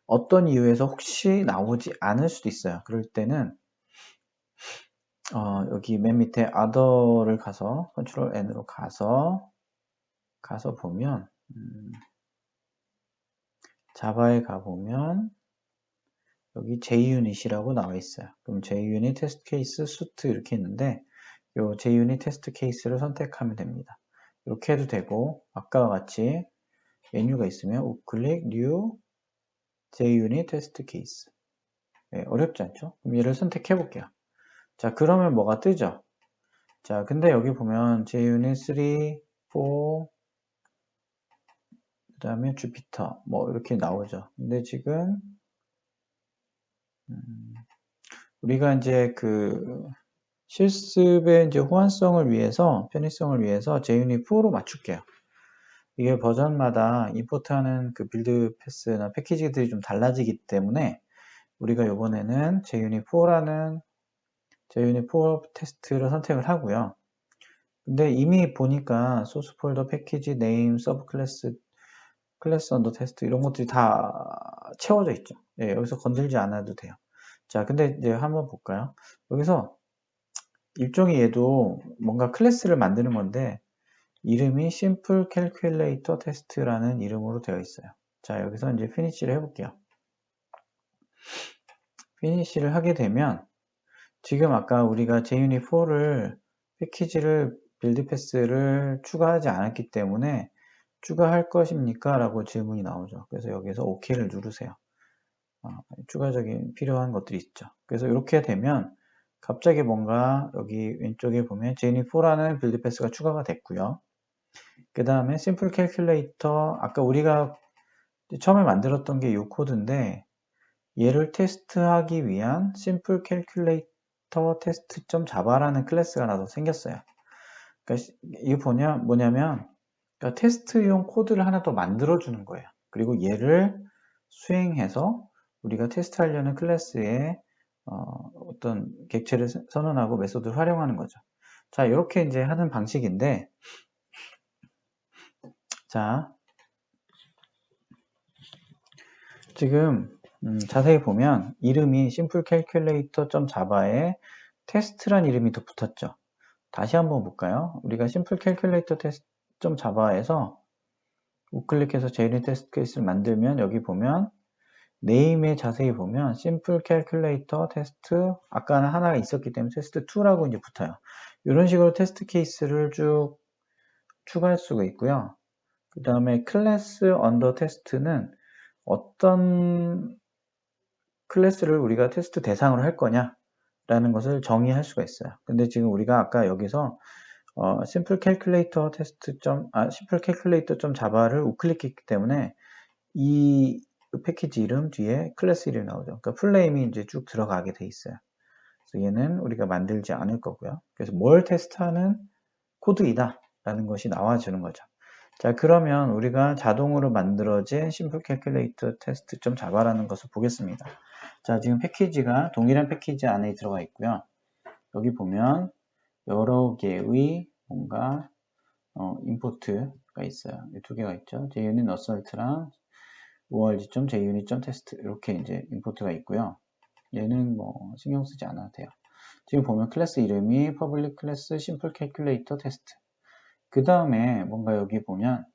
어떤 이유에서 혹시 나오지 않을 수도 있어요. 그럴 때는 여기 맨 밑에 other를 가서 컨트롤 N으로 가서 보면 자바에 가보면 여기 JUnit이라고 나와 있어요. 그럼 JUnit 테스트 케이스 수트 이렇게 있는데 요 JUnit 테스트 케이스를 선택하면 됩니다. 이렇게 해도 되고 아까와 같이 메뉴가 있으면 우클릭 New JUnit 테스트 케이스. 네, 어렵지 않죠? 그럼 얘를 선택해 볼게요. 자, 그러면 뭐가 뜨죠? 자, 근데 여기 보면 JUnit 3, 4, 그 다음에 주피터 뭐 이렇게 나오죠. 근데 지금 우리가 이제 그 실습의 이제 호환성을 위해서 편의성을 위해서 JUnit 4로 맞출게요. 이게 버전마다 임포트하는 그 빌드 패스나 패키지들이 좀 달라지기 때문에 우리가 이번에는 JUnit 4라는 JUnit 4 테스트를 선택을 하고요. 근데 이미 보니까 소스 폴더 패키지 네임 서브 클래스 언더 테스트 이런 것들이 다 채워져 있죠. 예, 여기서 건들지 않아도 돼요. 자, 근데 이제 한번 볼까요? 여기서 일종의 얘도 뭔가 클래스를 만드는 건데 이름이 Simple Calculator Test라는 이름으로 되어 있어요. 자, 여기서 이제 피니시를 해볼게요. 피니시를 하게 되면 지금 아까 우리가 JUnit4를 패키지를 빌드 패스를 추가하지 않았기 때문에 추가할 것입니까? 라고 질문이 나오죠. 그래서 여기서 OK를 누르세요. 추가적인 필요한 것들이 있죠. 그래서 이렇게 되면 갑자기 뭔가 여기 왼쪽에 보면 JUnit4라는 빌드 패스가 추가가 됐고요. 그 다음에 Simple Calculator 아까 우리가 처음에 만들었던 게 이 코드인데 얘를 테스트하기 위한 Simple Calculator Test.java라는 클래스가 나서 생겼어요. 그러니까 이게 뭐냐면 그러니까 테스트용 코드를 하나 더 만들어주는 거예요. 그리고 얘를 수행해서 우리가 테스트하려는 클래스에 어떤 객체를 선언하고 메소드를 활용하는 거죠. 자, 이렇게 이제 하는 방식인데, 자, 지금 자세히 보면 이름이 simplecalculator.java에 테스트란 이름이 더 붙었죠. 다시 한번 볼까요? 우리가 simplecalculator test.java에서 우클릭해서 JUnit 테스트 케이스를 만들면 여기 보면 네임에 자세히 보면 simple calculator test 아까는 하나가 있었기 때문에 test2라고 이제 붙어요. 이런 식으로 테스트 케이스를 쭉 추가할 수가 있고요. 그 다음에 클래스 언더 테스트는 어떤 클래스를 우리가 테스트 대상으로 할 거냐 라는 것을 정의할 수가 있어요. 근데 지금 우리가 아까 여기서 simple calculator simple calculator.java를 우클릭했기 때문에 이 패키지 이름 뒤에 클래스 이름이 나오죠. 그러니까 풀네임이 이제 쭉 들어가게 돼 있어요. 그래서 얘는 우리가 만들지 않을 거고요. 그래서 뭘 테스트하는 코드이다 라는 것이 나와주는 거죠. 자, 그러면 우리가 자동으로 만들어진 Simple Calculator Test.java라는 것을 보겠습니다. 자, 지금 패키지가 동일한 패키지 안에 들어가 있고요. 여기 보면 여러 개의 뭔가 임포트가 있어요. 이 두 개가 있죠. JUnit Assault랑 org.junit.test 이렇게 이제 임포트가 있고요. 얘는 뭐 신경 쓰지 않아도 돼요. 지금 보면 클래스 이름이 public class simple calculator test. 그 다음에 뭔가 여기 보면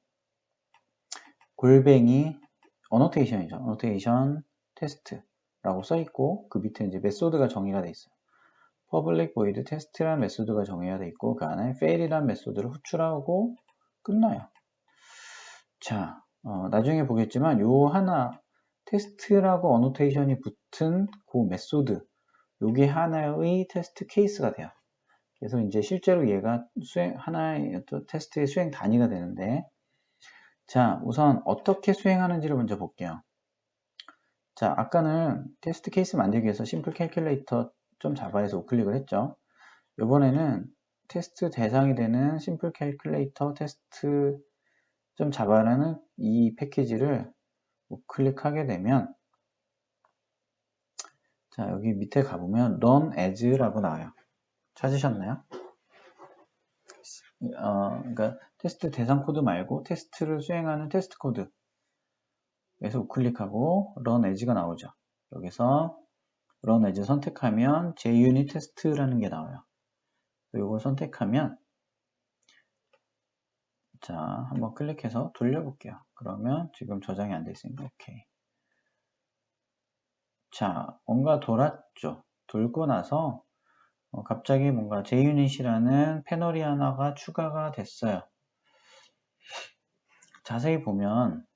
골뱅이 annotation이죠. annotation test라고 써 있고 그 밑에 이제 메소드가 정의가 돼 있어요. public void test라는 메소드가 정의가 돼 있고 그 안에 fail이라는 메소드를 호출하고 끝나요. 자, 나중에 보겠지만 요 하나 테스트라고 어노테이션이 붙은 그 메소드 요게 하나의 테스트 케이스가 돼요. 그래서 이제 실제로 얘가 하나의 테스트의 수행 단위가 되는데 자, 우선 어떻게 수행하는지를 먼저 볼게요. 자, 아까는 테스트 케이스 만들기 위해서 심플 캘큘레이터 자바에서 우클릭을 했죠. 이번에는 테스트 대상이 되는 심플 캘큘레이터 테스트 자바라는 이 패키지를 우클릭하게 되면 자, 여기 밑에 가보면 run as라고 나와요. 찾으셨나요? 그러니까 테스트 대상 코드 말고 테스트를 수행하는 테스트 코드 그래서 우클릭하고 run as가 나오죠. 여기서 run as 선택하면 JUnit test라는 게 나와요. 이걸 선택하면 자, 한번 클릭해서 돌려볼게요. 그러면 지금 저장이 안 돼 있으니까 오케이. 자, 뭔가 돌았죠. 돌고 나서 갑자기 뭔가 JUnit이라는 패널이 하나가 추가가 됐어요. 자세히 보면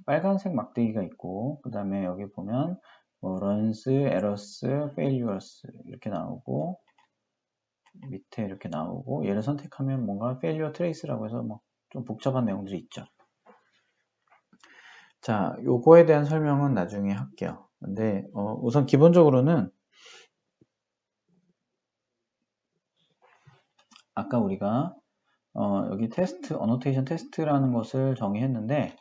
빨간색 막대기가 있고 그 다음에 여기 보면 뭐 runs, errors, failures 이렇게 나오고 밑에 이렇게 나오고 얘를 선택하면 뭔가 failure trace라고 해서 뭐 좀 복잡한 내용들이 있죠. 자, 요거에 대한 설명은 나중에 할게요. 근데 우선 기본적으로는 아까 우리가 여기 테스트, 어노테이션 테스트라는 것을 정의했는데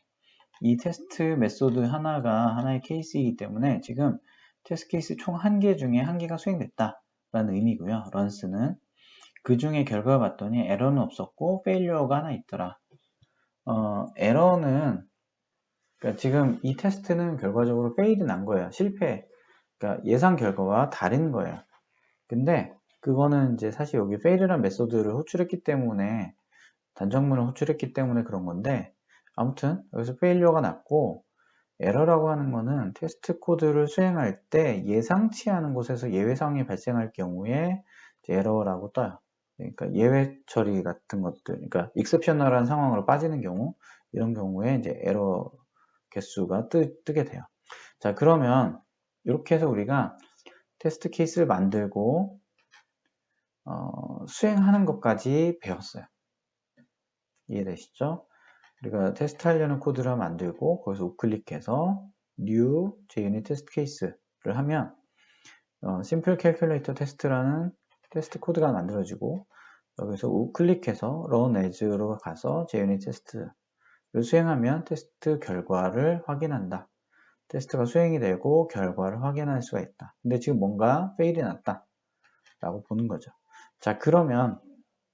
이 테스트 메소드 하나가 하나의 케이스이기 때문에 지금 테스트 케이스 총 1개 중에 1개가 수행됐다 라는 의미고요. 런스는 그 중에 결과를 봤더니 에러는 없었고 페일리어가 하나 있더라. 에러는 그러니까 지금 이 테스트는 결과적으로 페일이 난 거예요. 실패. 그러니까 예상 결과와 다른 거예요. 근데 그거는 이제 사실 여기 fail이라는 메소드를 호출했기 때문에 단정문을 호출했기 때문에 그런 건데 아무튼 여기서 페일리어가 났고 에러라고 하는 거는 테스트 코드를 수행할 때 예상치 않은 곳에서 예외 상황이 발생할 경우에 에러라고 떠요. 그러니까 예외 처리 같은 것들, 그러니까 익셉셔널한 상황으로 빠지는 경우 이런 경우에 이제 에러 개수가 뜨게 돼요. 자, 그러면 이렇게 해서 우리가 테스트 케이스를 만들고 수행하는 것까지 배웠어요. 이해되시죠? 우리가 테스트 하려는 코드를 만들고 거기서 우클릭해서 New JUnit Test Case를 하면 Simple Calculator Test라는 테스트 코드가 만들어지고 여기서 우클릭해서 Run As로 가서 JUnit Test를 수행하면 테스트 결과를 확인한다. 테스트가 수행이 되고 결과를 확인할 수가 있다. 근데 지금 뭔가 페일이 났다 라고 보는 거죠. 자, 그러면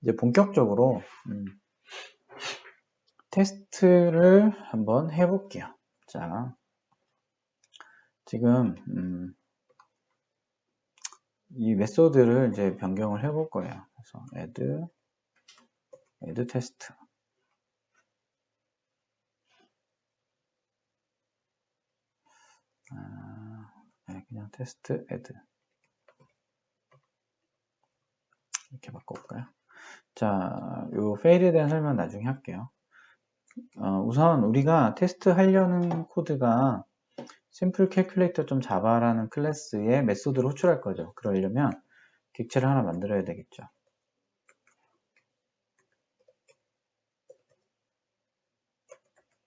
이제 본격적으로 테스트를 한번 해볼게요. 자, 지금 이 메소드를 이제 변경을 해볼 거예요. 그래서 add test. 네, 그냥 테스트 add 이렇게 바꿔볼까요? 자, 요 fail에 대한 설명 나중에 할게요. 우선 우리가 테스트 하려는 코드가 심플 캘큘레이터 좀 자바라는 클래스의 메소드를 호출할 거죠. 그러려면 객체를 하나 만들어야 되겠죠.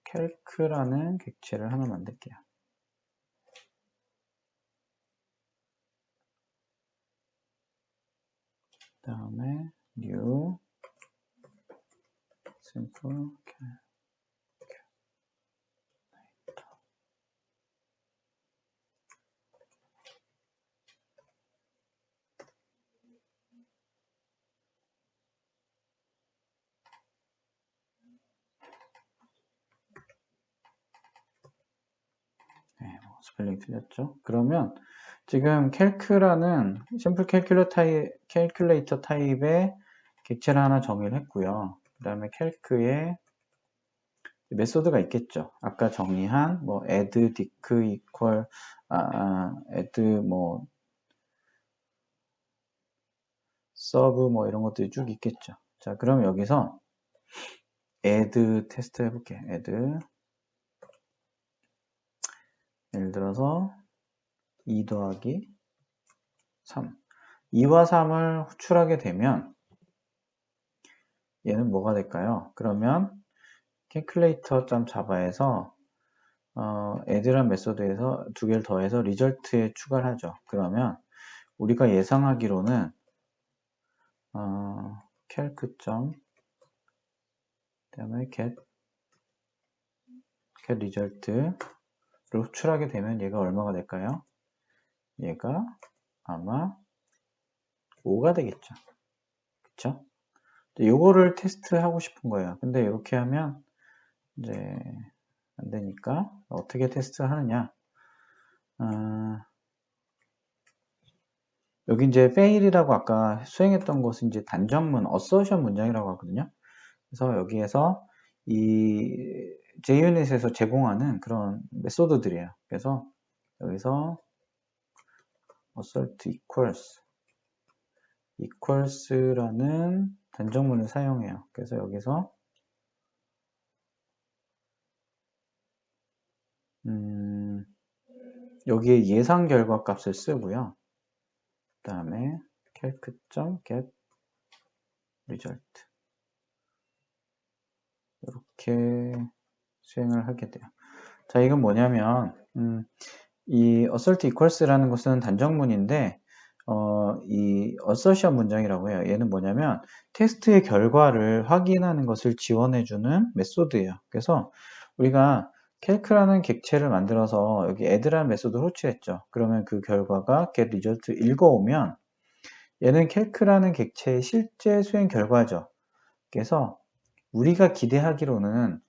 calc라는 객체를 하나 만들게요. 그 다음에 new simple 스펠링 틀렸죠? 그러면 지금 calc라는 심플 캘큘레이터 타입의 객체를 하나 정의를 했고요. 그 다음에 calc에 메소드가 있겠죠. 아까 정의한 뭐 add, dic, equal, add 뭐 sub 뭐 이런 것들이 쭉 있겠죠. 자, 그럼 여기서 add 테스트 해볼게요. add 예를 들어서 2 더하기 3 2와 3을 호출하게 되면 얘는 뭐가 될까요? 그러면 calculator.java에서 add란 메소드에서 두 개를 더해서 result에 추가를 하죠. 그러면 우리가 예상하기로는 calc. 그다음에 get result를 호출하게 되면 얘가 얼마가 될까요? 얘가 아마 5가 되겠죠. 그쵸? 요거를 테스트하고 싶은 거예요. 근데 이렇게 하면 이제 안 되니까 어떻게 테스트 하느냐. 여기 이제 fail이라고 아까 수행했던 것은 이제 단정문, assertion 문장이라고 하거든요. 그래서 여기에서 이 JUnit에서 제공하는 그런 메소드들이에요. 그래서 여기서 assert equals라는 단정문을 사용해요. 그래서 여기서 여기에 예상 결과 값을 쓰고요. 그 다음에 calc.get result 이렇게 수행을 하게 돼요. 자, 이건 뭐냐면 이 assert equals라는 것은 단정문인데 이 assertion 문장이라고 해요. 얘는 뭐냐면 테스트의 결과를 확인하는 것을 지원해주는 메소드예요. 그래서 우리가 calc라는 객체를 만들어서 여기 add라는 메소드를 호출했죠. 그러면 그 결과가 get result 읽어오면 얘는 calc라는 객체의 실제 수행 결과죠. 그래서 우리가 기대하기로는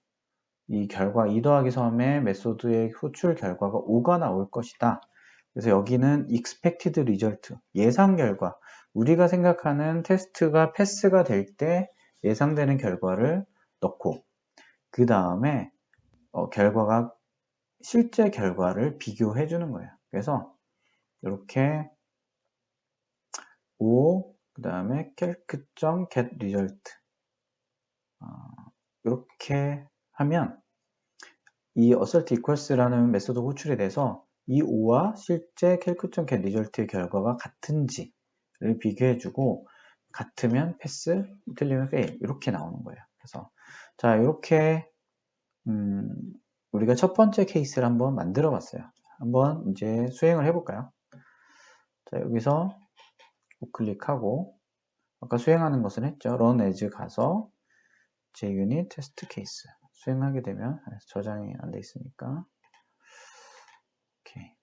이 결과 2 더하기 3의 메소드의 호출 결과가 5가 나올 것이다. 그래서 여기는 expected result, 예상 결과, 우리가 생각하는 테스트가 패스가 될 때 예상되는 결과를 넣고 그 다음에 결과가 실제 결과를 비교해 주는 거예요. 그래서 이렇게 5, 그 다음에 calc.get result 이렇게 하면 이 assert equals라는 메소드 호출이 돼서 이 5와 실제 calc.get result의 결과가 같은지를 비교해주고 같으면 패스, 틀리면 fail 이렇게 나오는 거예요. 그래서 자 이렇게 우리가 첫 번째 케이스를 한번 만들어 봤어요. 한번 이제 수행을 해볼까요? 자 여기서 우클릭하고 아까 수행하는 것은 했죠. run as 가서 JUnit test case 수행하게 되면 저장이 안 돼 있으니까 오케이.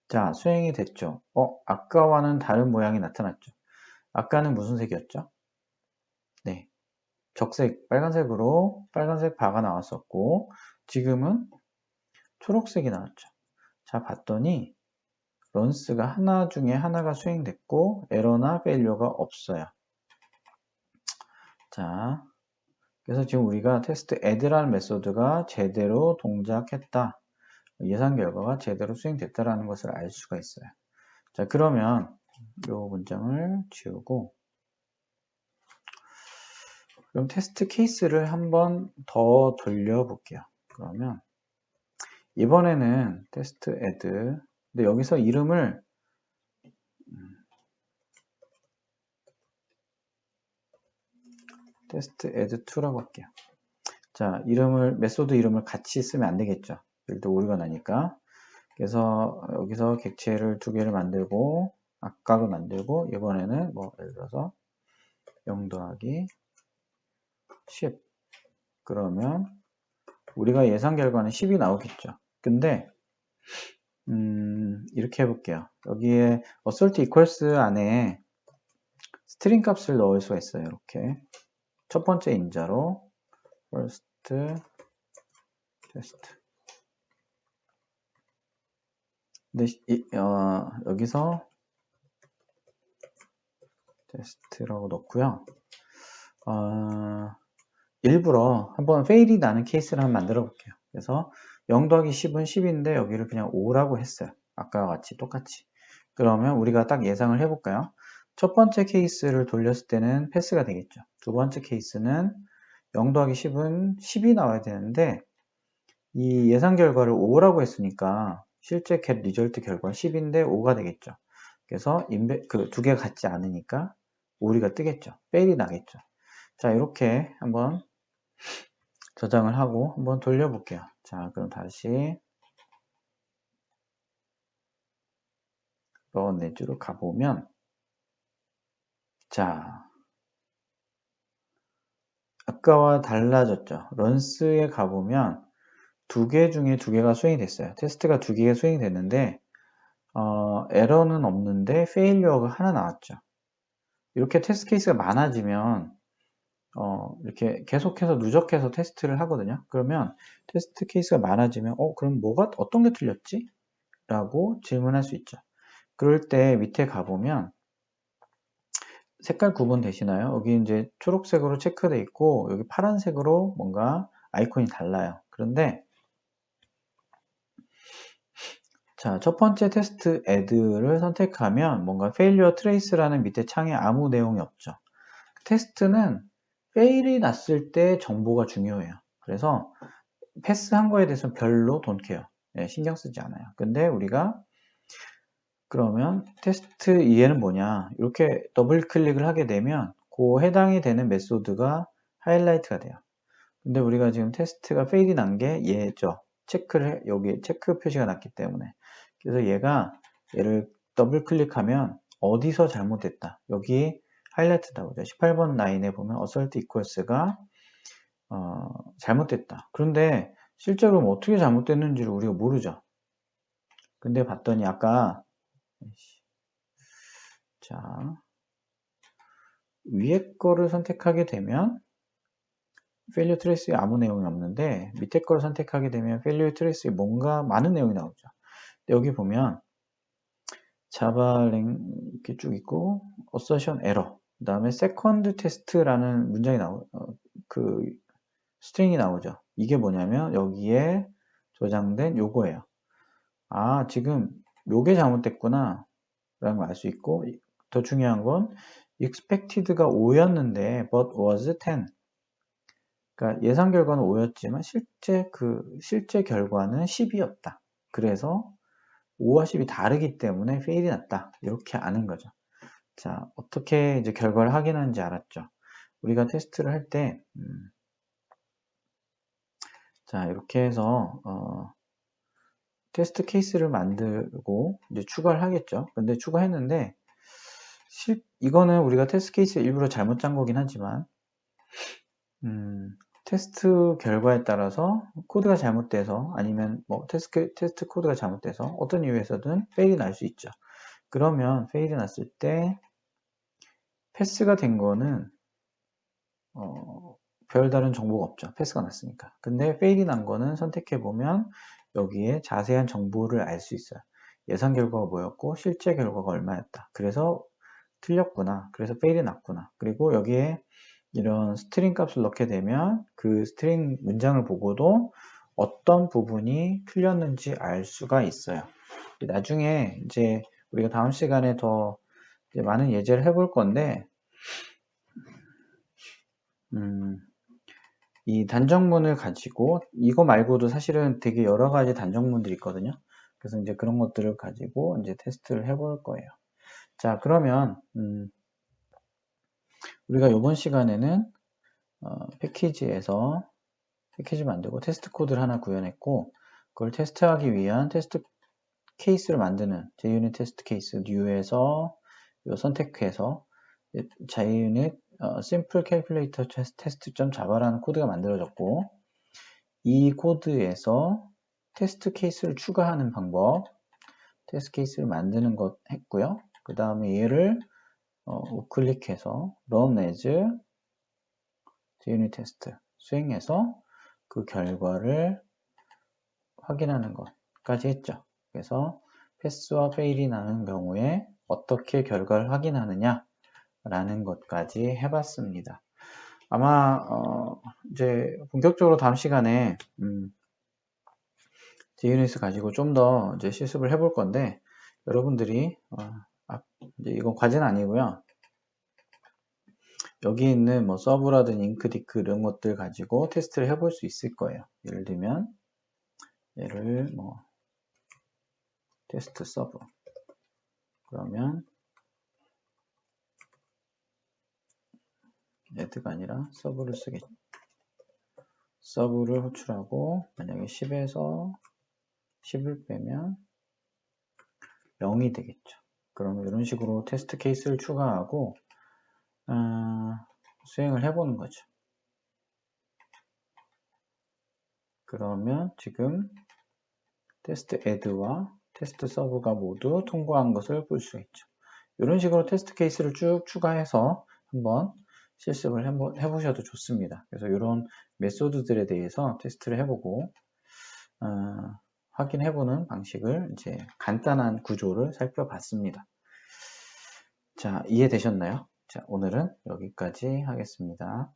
자, 수행이 됐죠. 아까와는 다른 모양이 나타났죠. 아까는 무슨 색이었죠? 네, 적색, 빨간색으로 빨간색 바가 나왔었고 지금은 초록색이 나왔죠. 자, 봤더니 런스가 하나 중에 하나가 수행됐고 에러나 페일료가 없어요. 자, 그래서 지금 우리가 테스트 add라는 메소드가 제대로 동작했다. 예상 결과가 제대로 수행됐다라는 것을 알 수가 있어요. 자, 그러면 이 문장을 지우고 그럼 테스트 케이스를 한번 더 돌려볼게요. 그러면 이번에는 테스트 add 근데 여기서 이름을 테스트 add2라고 할게요. 자, 메소드 이름을 같이 쓰면 안 되겠죠. 일단 오류가 나니까. 그래서 여기서 객체를 2개를 만들고 아까도 만들고 이번에는 뭐 예를 들어서 0 더하기 10 그러면 우리가 예상 결과는 10이 나오겠죠. 근데 이렇게 해볼게요. 여기에 assert equals 안에 스트링 값을 넣을 수가 있어요. 이렇게 첫 번째 인자로 first test 근데 여기서 테스트라고 넣고요. 일부러 한번 페일이 나는 케이스를 한번 만들어 볼게요. 그래서 0 더하기 10은 10인데 여기를 그냥 5라고 했어요. 아까와 같이 똑같이. 그러면 우리가 딱 예상을 해볼까요? 첫 번째 케이스를 돌렸을 때는 패스가 되겠죠. 두 번째 케이스는 0 더하기 10은 10이 나와야 되는데 이 예상 결과를 5라고 했으니까 실제 get result 결과는 10인데 5가 되겠죠. 그래서 그 두 개가 같지 않으니까 오리가 뜨겠죠. 페일이 나겠죠. 자, 이렇게 한번 저장을 하고 한번 돌려볼게요. 자, 그럼 다시 러네즈로 가보면 자, 아까와 달라졌죠. 런스에 가보면 2개 중에 2개가 수행이 됐어요. 테스트가 2개가 수행이 됐는데 에러는 없는데 페일리어가 하나 나왔죠. 이렇게 테스트 케이스가 많아지면 이렇게 계속해서 누적해서 테스트를 하거든요. 그러면 테스트 케이스가 많아지면, 그럼 어떤 게 틀렸지? 라고 질문할 수 있죠. 그럴 때 밑에 가보면 색깔 구분 되시나요? 여기 이제 초록색으로 체크돼 있고, 여기 파란색으로 뭔가 아이콘이 달라요. 그런데, 자, 첫 번째 테스트 add를 선택하면 뭔가 failure trace라는 밑에 창에 아무 내용이 없죠. 테스트는 fail이 났을 때 정보가 중요해요. 그래서 패스한 거에 대해서는 별로 don't care. 신경 쓰지 않아요. 근데 우리가 그러면 테스트 2에는 뭐냐? 이렇게 더블 클릭을 하게 되면 그 해당이 되는 메소드가 하이라이트가 돼요. 근데 우리가 지금 테스트가 페일이 난 게 얘죠. 여기 체크 표시가 났기 때문에. 그래서 얘를 더블 클릭하면 어디서 잘못됐다. 여기 하이라이트 나오죠. 18번 라인에 보면 assert equals가 잘못됐다. 그런데 실제로 뭐 어떻게 잘못됐는지를 우리가 모르죠. 근데 봤더니 아까 자 위에 거를 선택하게 되면 failure trace에 아무 내용이 없는데 밑에 거를 선택하게 되면 failure trace에 뭔가 많은 내용이 나오죠. 여기 보면 자바랭 이렇게 쭉 있고 assertion error 그 다음에 second test라는 문장이 그 스트링이 나오죠. 이게 뭐냐면 여기에 저장된 요거예요. 아, 지금 요게 잘못됐구나 라는 걸 알 수 있고 더 중요한 건 expected가 5였는데 but was 10. 그러니까 예상 결과는 5였지만 실제 결과는 10이었다. 그래서 5와 10이 다르기 때문에 페일이 났다. 이렇게 아는 거죠. 자, 어떻게 이제 결과를 확인하는지 알았죠. 우리가 테스트를 할 때, 자, 이렇게 해서, 테스트 케이스를 만들고 이제 추가를 하겠죠. 근데 추가했는데, 이거는 우리가 테스트 케이스 일부러 잘못 짠 거긴 하지만, 테스트 결과에 따라서 코드가 잘못돼서 아니면 뭐 테스트 코드가 잘못돼서 어떤 이유에서든 페일이 날 수 있죠. 그러면 페일이 났을 때 패스가 된 거는 별다른 정보가 없죠. 패스가 났으니까. 근데 페일이 난 거는 선택해보면 여기에 자세한 정보를 알 수 있어요. 예상 결과가 뭐였고 실제 결과가 얼마였다. 그래서 틀렸구나. 그래서 페일이 났구나. 그리고 여기에 이런 스트링 값을 넣게 되면 그 스트링 문장을 보고도 어떤 부분이 틀렸는지 알 수가 있어요. 나중에 이제 우리가 다음 시간에 더 많은 예제를 해볼 건데 이 단정문을 가지고 이거 말고도 사실은 되게 여러 가지 단정문들이 있거든요. 그래서 이제 그런 것들을 가지고 이제 테스트를 해볼 거예요. 자, 그러면 우리가 이번 시간에는 패키지에서 패키지 만들고 테스트 코드를 하나 구현했고 그걸 테스트하기 위한 테스트 케이스를 만드는 JUnit 테스트 케이스 new에서 선택해서 JUnit simple calculator test.java라는 코드가 만들어졌고 이 코드에서 테스트 케이스를 추가하는 방법 테스트 케이스를 만드는 것 했고요. 그 다음에 얘를 우클릭해서 run as JUnit 테스트 수행해서 그 결과를 확인하는 것까지 했죠. 그래서 패스와 페일이 나는 경우에 어떻게 결과를 확인하느냐 라는 것까지 해봤습니다. 아마 이제 본격적으로 다음 시간에 JUnit 가지고 좀 더 이제 실습을 해볼 건데 여러분들이 이제 이건 과제는 아니고요. 여기 있는 뭐 서브라든지 잉크디크 이런 것들 가지고 테스트를 해볼 수 있을 거예요. 예를 들면 얘를 뭐 테스트 서브 그러면 add가 아니라 서브를 쓰겠죠. 서브를 호출하고 만약에 10에서 10을 빼면 0이 되겠죠. 그러면 이런 식으로 테스트 케이스를 추가하고 수행을 해보는 거죠. 그러면 지금 테스트 add와 테스트 서브가 모두 통과한 것을 볼 수 있죠. 이런 식으로 테스트 케이스를 쭉 추가해서 한번 실습을 한번 해보셔도 좋습니다. 그래서 이런 메소드들에 대해서 테스트를 해보고 확인해보는 방식을 이제 간단한 구조를 살펴봤습니다. 자, 이해되셨나요? 자, 오늘은 여기까지 하겠습니다.